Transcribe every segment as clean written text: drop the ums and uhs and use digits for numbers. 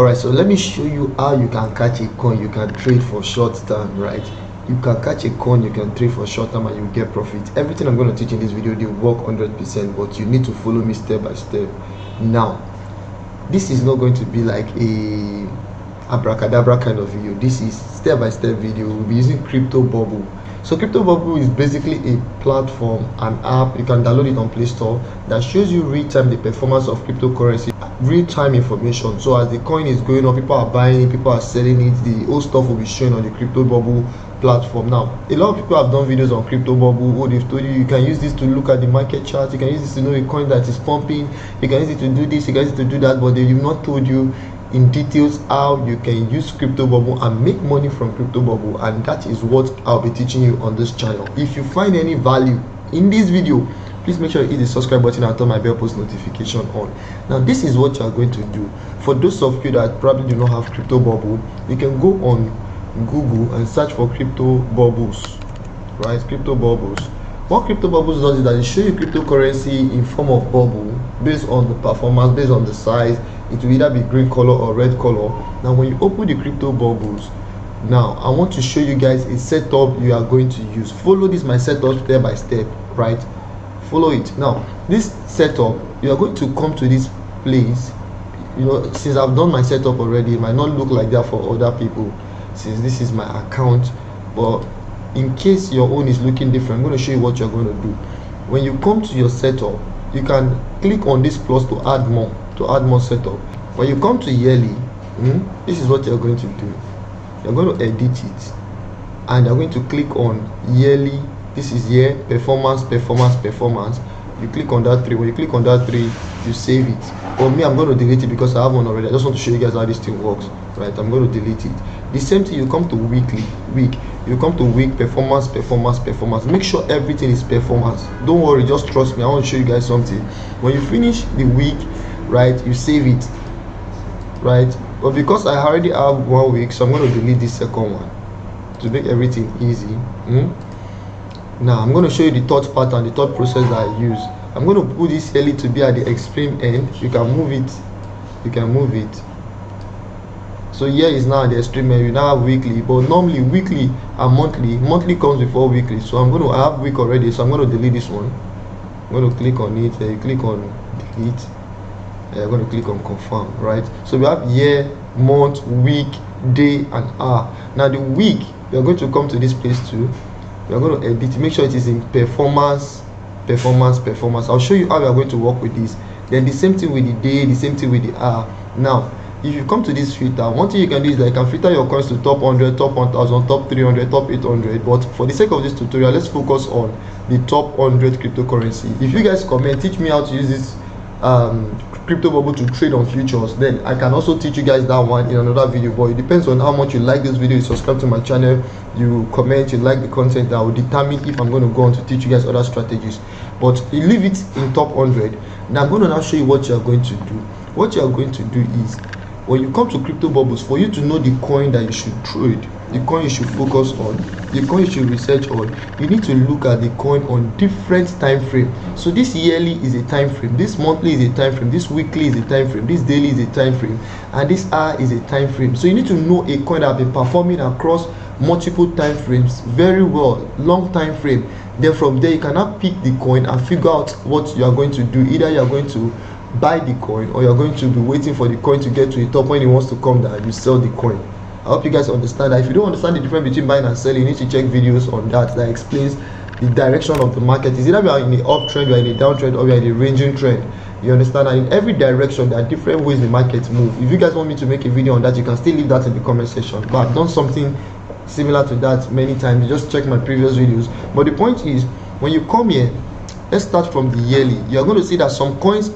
Alright, so let me show you how you can catch a coin you can trade for short term, right? You can catch a coin you can trade for short term and you get profit. Everything I'm going to teach in this video, they work 100%, but you need to follow me step by step. Now, this is not going to be like a abracadabra kind of video. This is step by step video. We'll be using Cryptobubble. So Cryptobubble is basically a platform, an app. You can download it on Play Store that shows you real-time the performance of cryptocurrency, real-time information. So as the coin is going up, people are buying it, people are selling it, the whole stuff will be shown on the Cryptobubble platform. Now, a lot of people have done videos on Cryptobubble. Oh, they've told you you can use this to look at the market chart, you can use this to know a coin that is pumping, you can use it to do this, you can use it to do that, but they've not told you in details how you can use Cryptobubble and make money from Cryptobubble, and that is what I'll be teaching you on this channel. If you find any value in this video, please make sure you hit the subscribe button and turn my bell post notification on. Now, this is what you are going to do. For those of you that probably do not have Cryptobubble, you can go on Google and search for Cryptobubbles, right? Cryptobubbles. What Cryptobubbles does is that it shows you cryptocurrency in form of bubble based on the performance, based on the size. It will either be green color or red color. Now, when you open the Cryptobubbles, now I want to show you guys a setup you are going to use. Follow this my setup step by step, right? Follow it. Now, this setup, you are going to come to this place. You know, since I've done my setup already, it might not look like that for other people since this is my account, but in case your own is looking different, I'm going to show you what you're going to do. When you come to your setup, you can click on this plus to add more setup. When you come to yearly, this is what you're going to do. You're going to edit it and you're going to click on yearly. This is year performance. You click on that 3. When you click on that 3, you save it. For me, I'm going to delete it because I have one already. I just want to show you guys how this thing works, right? I'm going to delete it. The same thing, you come to week, you come to week performance. Make sure everything is performance. Don't worry, just trust me. I want to show you guys something. When you finish the week, right, you save it, right? But because I already have 1 week, so I'm going to delete this second one to make everything easy. Now I'm going to show you the third pattern, the third process that I use. I'm going to put this yearly to be at the extreme end. You can move it. So here is now the extreme end. You now have weekly, but normally weekly and monthly comes before weekly. So I have week already, so I'm going to delete this one. I'm going to click on it, then you click on delete. I'm going to click on confirm, right? So we have year, month, week, day, and hour. Now the week, you're going to come to this place too. You're going to edit, make sure it is in performance. I'll show you how we are going to work with this. Then the same thing with the day, the same thing with the hour. Now, if you come to this filter, one thing you can do is like, you can filter your coins to top 100, top 1000, top 300, top 800. But for the sake of this tutorial, let's focus on the top 100 cryptocurrency. If you guys comment, teach me how to use this Cryptobubble to trade on futures, then I can also teach you guys that one in another video. But it depends on how much you like this video. You subscribe to my channel, you comment, you like the content, that will determine if I'm going to go on to teach you guys other strategies. But you leave it in top 100. Now I'm going to now show you what you are going to do. What you are going to do is, when you come to Cryptobubbles, for you to know the coin that you should trade, the coin you should focus on, the coin you should research on, you need to look at the coin on different time frame. So this yearly is a time frame, this monthly is a time frame, this weekly is a time frame, this daily is a time frame, and this hour is a time frame. So you need to know a coin that has been performing across multiple time frames very well, long time frame. Then from there you can now pick the coin and figure out what you are going to do. Either you are going to buy the coin, or you're going to be waiting for the coin to get to the top. When it wants to come down, you sell the coin. I hope you guys understand that. If you don't understand the difference between buying and selling, you need to check videos on that explains the direction of the market. Is either we are in the uptrend, we are in a downtrend, or we are in a ranging trend. You understand that in every direction there are different ways the market move. If you guys want me to make a video on that, you can still leave that in the comment section. But I've done something similar to that many times. You just check my previous videos. But the point is, when you come here, let's start from the yearly. You're going to see that some coins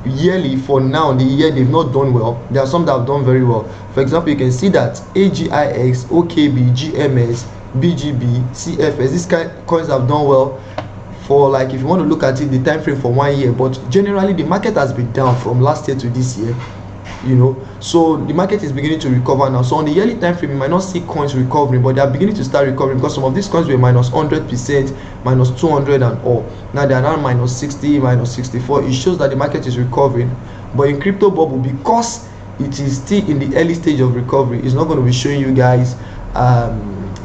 yearly, for now, the year, they've not done well. There are some that have done very well. For example, you can see that AGIX, OKB, GMS, BGB, CFS, these kind of coins have done well for, like, if you want to look at it, the time frame for 1 year. But generally the market has been down from last year to this year, you know, so the market is beginning to recover now. So on the yearly time frame, you might not see coins recovering, but they are beginning to start recovering, because some of these coins were minus 100%, minus 200 and all. Now they are now minus 60, minus 64. It shows that the market is recovering. But in Cryptobubble, because it is still in the early stage of recovery. It's not going to be showing you guys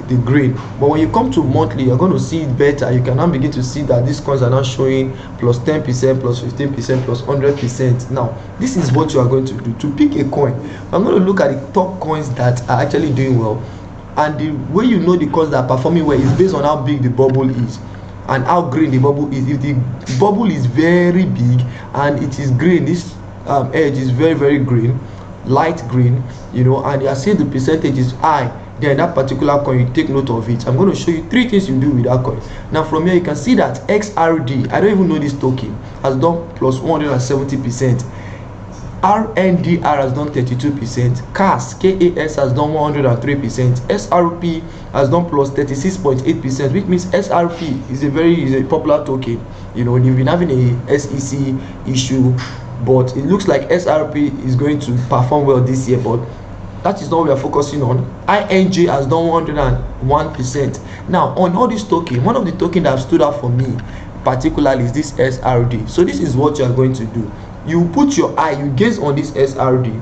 the green, but when you come to monthly, you're going to see it better. You can now begin to see that these coins are now showing plus 10%, plus 15%, plus 100%. Now this is what you are going to do to pick a coin. I'm going to look at the top coins that are actually doing well, and the way you know the coins that are performing well is based on how big the bubble is and how green the bubble is. If the bubble is very big and it is green, this edge is very green, light green, you know, and you are seeing the percentage is high, then that particular coin, you take note of it. I'm going to show you 3 things you do with that coin. Now from here you can see that XRD, I don't even know this token, has done plus 170%. RNDR has done 32%, CAS has done 103%, SRP has done plus 36.8%, which means SRP is a popular token. You know, they've been having a SEC issue, but it looks like SRP is going to perform well this year, but that is not what we are focusing on. INJ has done 101%. Now on all these tokens, one of the tokens that have stood out for me particularly is this SRD. So this is what you are going to do. You put your eye, you gaze on this SRD,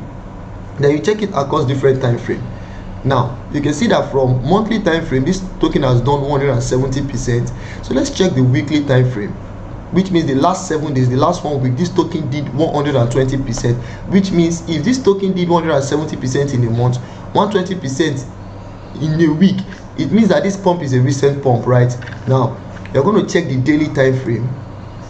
then you check it across different time frame. Now you can see that from monthly time frame, this token has done 170%. So let's check the weekly time frame, which means the last 7 days, the last 1 week, this token did 120%, which means if this token did 170% in a month, 120% in a week, it means that this pump is a recent pump. Right now you're going to check the daily time frame.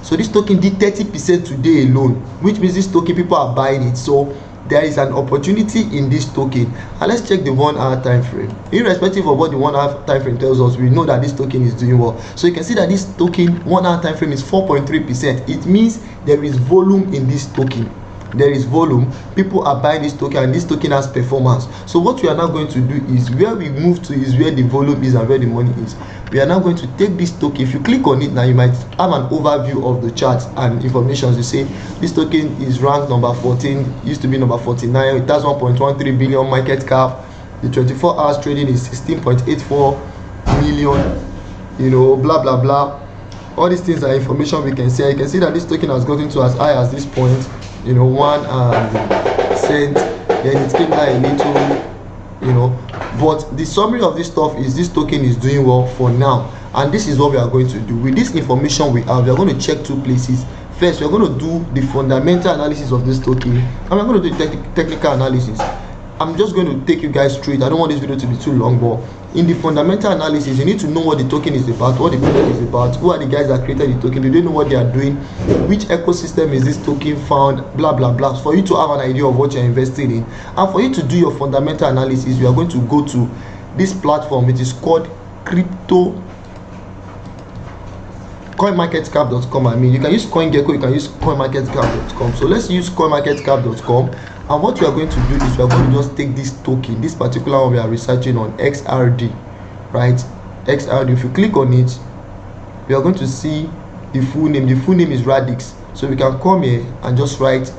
So this token did 30% today alone, which means this token, people are buying it. So there is an opportunity in this token. And let's check the 1 hour time frame. Irrespective of what the 1 hour time frame tells us, we know that this token is doing well. So you can see that this token 1 hour time frame is 4.3%. It means there is volume in this token. There is volume, people are buying this token, and this token has performance. So what we are now going to do is, where we move to is where the volume is and where the money is. We are now going to take this token. If you click on it now, you might have an overview of the charts and information. You see this token is ranked number 14, used to be number 49. It has 1.13 billion market cap. The 24 hours trading is 16.84 million, you know, blah blah blah. All these things are information we can see. You can see that this token has gotten to as high as this point, you know, 1 cent, then it came down a little, you know. But the summary of this stuff is this token is doing well for now, and this is what we are going to do with this information we have. We are going to check 2 places. First, we are going to do the fundamental analysis of this token, and we're going to do technical analysis. I'm just going to take you guys through it. I don't want this video to be too long, but in the fundamental analysis, you need to know what the token is about, what the product is about, who are the guys that created the token, do they know what they are doing, which ecosystem is this token found, blah blah blah, for you to have an idea of what you're investing in. And for you to do your fundamental analysis, we are going to go to this platform. It is called coinmarketcap.com. I mean, you can use CoinGecko, you can use coinmarketcap.com. So let's use coinmarketcap.com. And what we are going to do is we are going to just take this token, this particular one we are researching on, XRD, right? XRD. If you click on it, we are going to see the full name. The full name is Radix. So we can come here and just write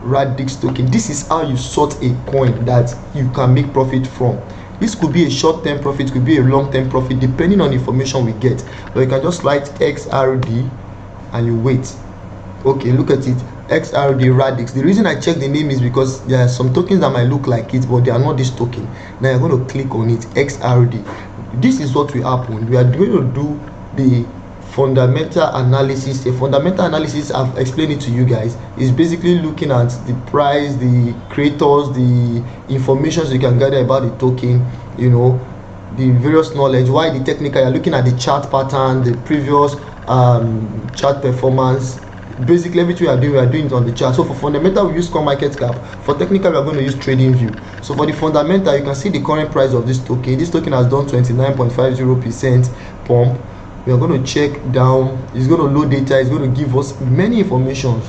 Radix token. This is how you sort a coin that you can make profit from. This could be a short-term profit, could be a long-term profit, depending on the information we get. But you can just write XRD and you wait. Okay, look at it. XRD Radix. The reason I check the name is because there are some tokens that might look like it, but they are not this token. Now you're going to click on it, XRD. This is what will happen. We are going to do the fundamental analysis. The fundamental analysis, I've explained it to you guys, is basically looking at the price, the creators, the information you can gather about the token, you know, the various knowledge. Why the technical, you're looking at the chart pattern, the previous chart performance. Basically everything we are doing it on the chart. So for fundamental, we use CoinMarketCap. For technical, we are going to use TradingView. So for the fundamental, you can see the current price of this token. This token has done 29.50% pump. We are going to check down. It's going to load data. It's going to give us many information.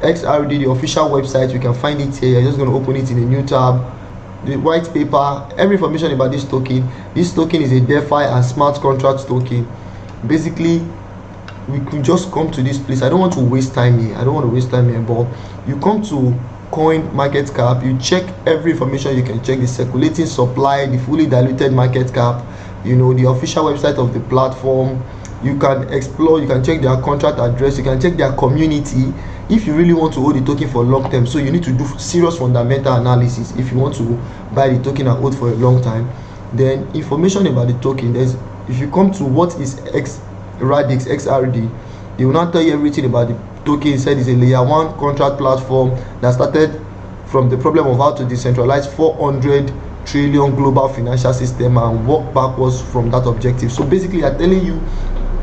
XRD, the official website, you can find it here. You're just going to open it in a new tab. The white paper, every information about this token. This token is a DeFi and smart contract token. Basically, we could just come to this place. I don't want to waste time here. But you come to CoinMarketCap, you check every information you can check: the circulating supply, the fully diluted market cap, you know, the official website of the platform. You can explore, you can check their contract address, you can check their community. if you really want to hold the token for long term, so you need to do serious fundamental analysis if you want to buy the token and hold for a long time. Then information about the token, there's, if you come to what is Radix XRD, they will not tell you everything about the token. It said it's a layer 1 contract platform that started from the problem of how to decentralize 400 trillion global financial system and work backwards from that objective. So basically they're telling you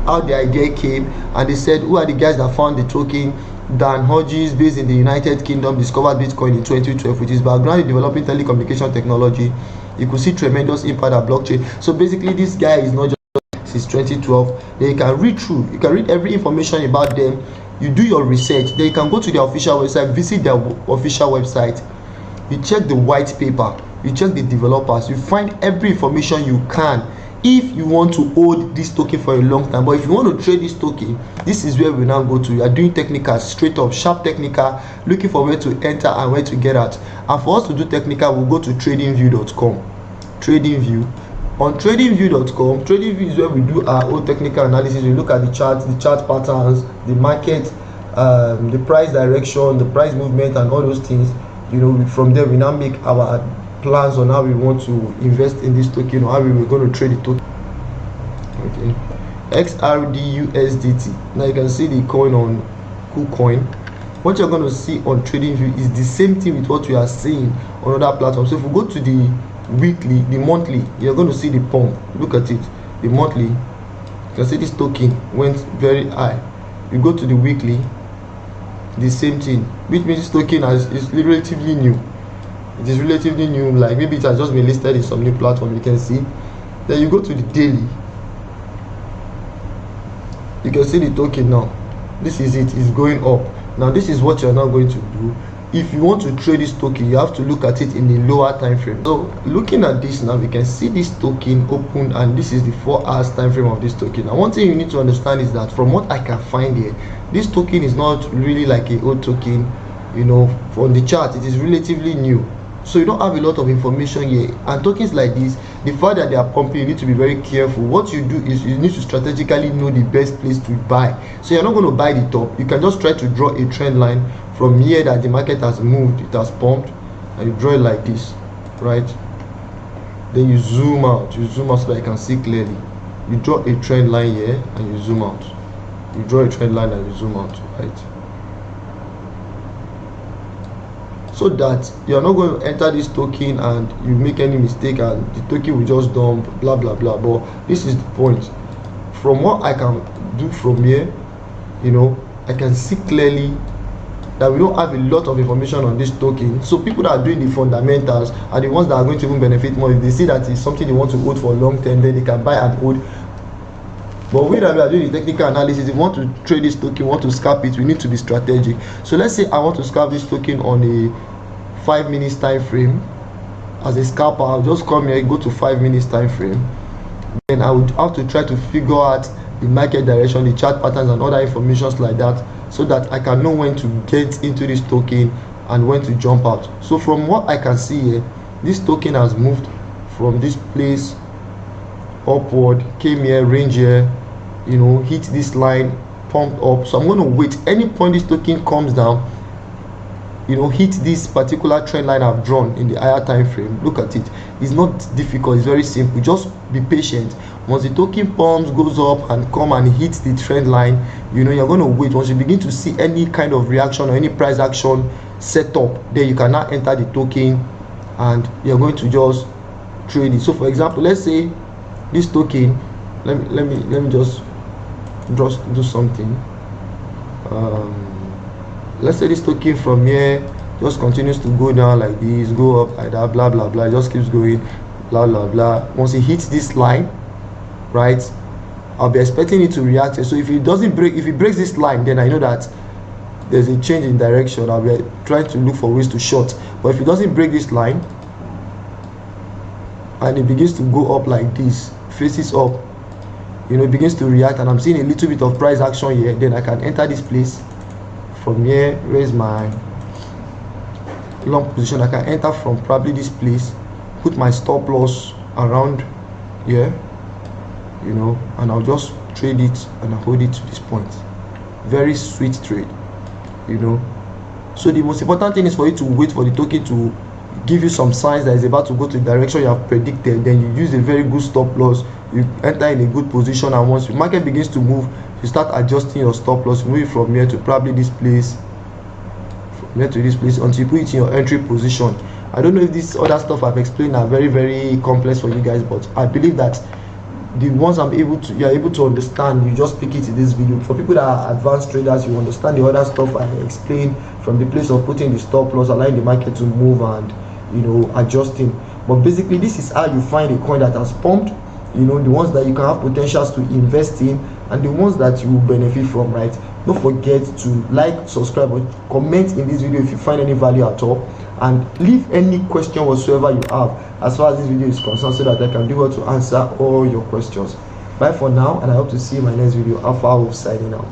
how the idea came, and they said who are the guys that found the token. Dan Hodges, based in the United Kingdom, discovered Bitcoin in 2012 with his background in developing telecommunication technology. You could see tremendous impact at blockchain. So basically this guy is not just since 2012. Then you can read through, you can read every information about them, you do your research, then you can go to their official website, visit their official website, you check the white paper, you check the developers, you find every information you can if you want to hold this token for a long time. But if you want to trade this token, this is where we now go to. You are doing technical, straight up sharp technical, looking for where to enter and where to get out. And for us to do technical, we'll go to tradingview.com. tradingview on tradingview.com. Tradingview is where we do our own technical analysis. We look at the chart patterns, the market, the price direction, the price movement, and all those things. You know, from there we now make our plans on how we want to invest in this token, or how we were going to trade the token. Okay, XRD USDT. Now you can see the coin on KuCoin. What you're going to see on TradingView is the same thing with what we are seeing on other platforms. So if we go to the weekly, the monthly, you're going to see the pump. Look at it. The monthly, you can see this token went very high. You go to the weekly, the same thing, which means this token is relatively new. It is relatively new, like maybe it has just been listed in some new platform. You can see. Then you go to the daily, you can see the token now. This is it, it's going up. Now this is what you're now going to do. If you want to trade this token, you have to look at it in the lower time frame. So looking at this now, we can see this token open, and this is the 4 hours time frame of this token. Now one thing you need to understand is that from what I can find here, this token is not really like a old token. You know, from the chart, it is relatively new. So you don't have a lot of information here. And tokens like this, the fact that they are pumping, you need to be very careful. What you do is you need to strategically know the best place to buy. So you're not going to buy the top. You can just try to draw a trend line from here that the market has moved, it has pumped, and you draw it like this, right? Then you zoom out so that you can see clearly. You draw a trend line here and you zoom out. You draw a trend line and you zoom out, right? So that you're not going to enter this token and you make any mistake and the token will just dump, blah blah blah. But this is the point. From what I can do from here, you know, I can see clearly that we don't have a lot of information on this token. So people that are doing the fundamentals are the ones that are going to even benefit more. If they see that it's something they want to hold for a long term, then they can buy and hold. But we that we are doing the technical analysis, if you want to trade this token, want to scalp it, we need to be strategic. So let's say I want to scalp this token on a 5 minutes time frame. As a scalper, I'll just come here, go to 5 minutes time frame. Then I would have to try to figure out the market direction, the chart patterns, and other informations like that, so that I can know when to get into this token and when to jump out. So from what I can see here, this token has moved from this place upward, came here, range here, you know, hit this line, pumped up. So I'm going to wait. Any point this token comes down, you know, hit this particular trend line I've drawn in the higher time frame. Look at it. It's not difficult, it's very simple. Just be patient. Once the token pumps, goes up and come and hits the trend line, you know, you're going to wait. Once you begin to see any kind of reaction or any price action set up, then you can now enter the token and you're going to just trade it. So for example, let's say this token, let me just do something. Let's say this token from here just continues to go down like this, go up like that, blah blah blah, it just keeps going, blah blah blah. Once it hits this line, right, I'll be expecting it to react. So if it doesn't break, if it breaks this line, then I know that there's a change in direction. I'll be trying to look for ways to short. But if it doesn't break this line and it begins to go up like this, faces up, you know, it begins to react, and I'm seeing a little bit of price action here, then I can enter this place. From here, raise my long position. I can enter from probably this place, put my stop loss around here, you know, and I'll just trade it and I'll hold it to this point. Very sweet trade. you know. So the most important thing is for you to wait for the token to give you some signs that is about to go to the direction you have predicted. Then you use a very good stop loss, you enter in a good position, and once the market begins to move, you start adjusting your stop loss, move it from here to probably this place, from here to this place, until you put it in your entry position. I don't know if this other stuff I've explained are very complex for you guys, but I believe that the ones you are able to understand, you just pick it in this video. For people that are advanced traders, you understand the other stuff I explained, from the place of putting the stop loss, allowing the market to move, and adjusting. But basically, this is how you find a coin that has pumped, the ones that you can have potentials to invest in, and the ones that you will benefit from, right? Don't forget to like, subscribe, or comment in this video if you find any value at all, and leave any question whatsoever you have as far as this video is concerned, so that I can do well to answer all your questions. Bye for now, and I hope to see you in my next video. Alpha Wolf signing out.